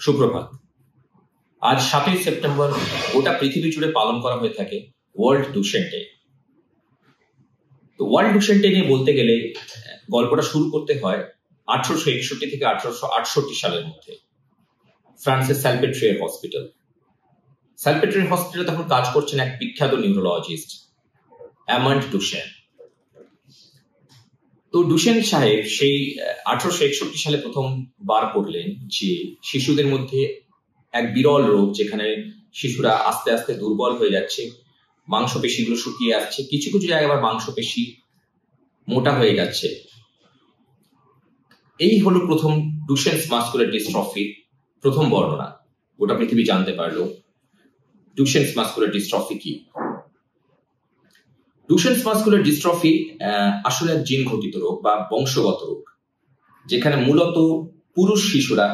সুপ্রভাত। আজ 7ই সেপ্টেম্বর গোটা পৃথিবী জুড়ে পালন করা হয়ে থাকে ওয়ার্ল্ড ডুশেন ডে। তো ওয়ার্ল্ড ডুশেন ডে নিয়ে বলতে গেলে গল্পটা শুরু করতে হয় 1861 থেকে 1868 সালের মধ্যে ফ্রান্সের সালপেট্রিয়ার হসপিটাল। সালপেট্রিয়ার হসপিটালে তখন কাজ করছেন এক বিখ্যাত নিউরোলজিস্ট অ্যামান্ড ডুশেন। তো ডুশেন সাহেব সেই 1861 সালে প্রথম বার করলেন যে শিশুদের মধ্যে এক বিরল রোগ, যেখানে শিশুরা আস্তে আস্তে দুর্বল হয়ে যাচ্ছে, মাংসপেশিগুলো শুকিয়ে আসছে, কিছু কিছু জায়গায় আবার মাংসপেশি মোটা হয়ে যাচ্ছে। এই হলো প্রথম ডুশেনস মাসকুলার ডিস্ট্রফির প্রথম বর্ণনা। গোটা পৃথিবী জানতে পারলো ডুশেনস মাসকুলার ডিস্ট্রফি কি। ডুশেনস মাসকুলার ডিস্ট্রফি আসলে এক জিন ঘটিত রোগ বা বংশগত রোগ, যেখানে মূলত পুরুষ শিশুরা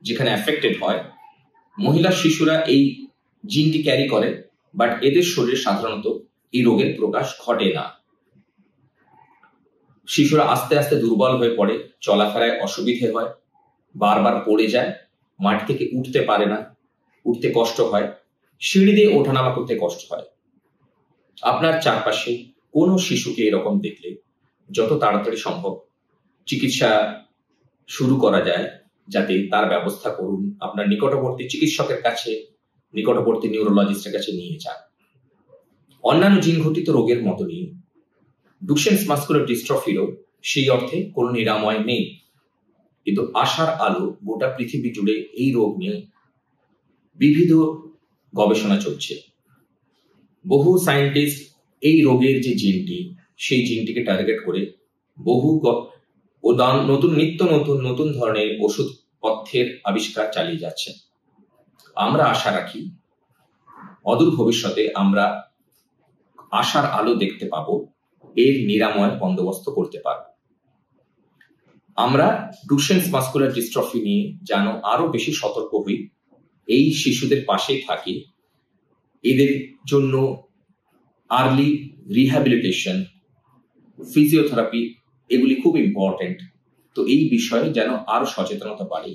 যেখানে অ্যাফেক্টেড হয়, মহিলা শিশুরা এই জিনটি ক্যারি করে, বাট এদের শরীরে সাধারণত এই রোগের প্রকাশ ঘটে না। শিশুরা আস্তে আস্তে দুর্বল হয়ে পড়ে, চলাফেরায় অসুবিধে হয়, বারবার পড়ে যায়, মাটি থেকে উঠতে পারে না, উঠতে কষ্ট হয়, সিঁড়ি দিয়ে ওঠানামা করতে কষ্ট হয়। আপনার চারপাশে কোনো শিশুকে এরকম দেখলে যত তাড়াতাড়ি সম্ভব চিকিৎসা শুরু করা যায়, যাতে তার ব্যবস্থা করুন, আপনার নিকটবর্তী চিকিৎসকের কাছে, নিকটবর্তী নিউরোলজিস্টের কাছে নিয়ে যান। অন্যান্য জিন ঘটিত রোগের মতনই ডুশেনস মাসকুলার ডিস্ট্রফিরও সেই অর্থে কোনো নিরাময় নেই, কিন্তু আশার আলো গোটা পৃথিবী জুড়ে এই রোগ নিয়ে বিবিধ গবেষণা চলছে। বহু সায়েন্টিস্ট এই রোগের যে জিনটি, সেই জিনটিকে টার্গেট করে বহু নিত্য নতুন ধরনের ওষুধ পথ্যের আবিষ্কার চালিয়ে যাচ্ছে। আমরা আশা রাখি অদূর ভবিষ্যতে আমরা আশার আলো দেখতে পাবো, এর নিরাময় বন্দোবস্ত করতে পারব। আমরা ডুশেনস মাসকুলার ডিস্ট্রফি নিয়ে যেন আরো বেশি সতর্ক হই, এই শিশুদের পাশে থাকি, এদের জন্য আর্লি রিহ্যাবিলিটেশন, ফিজিওথেরাপি এগুলি খুব ইম্পর্টেন্ট। তো এই বিষয়ে যেন আরো সচেতনতা বাড়ে।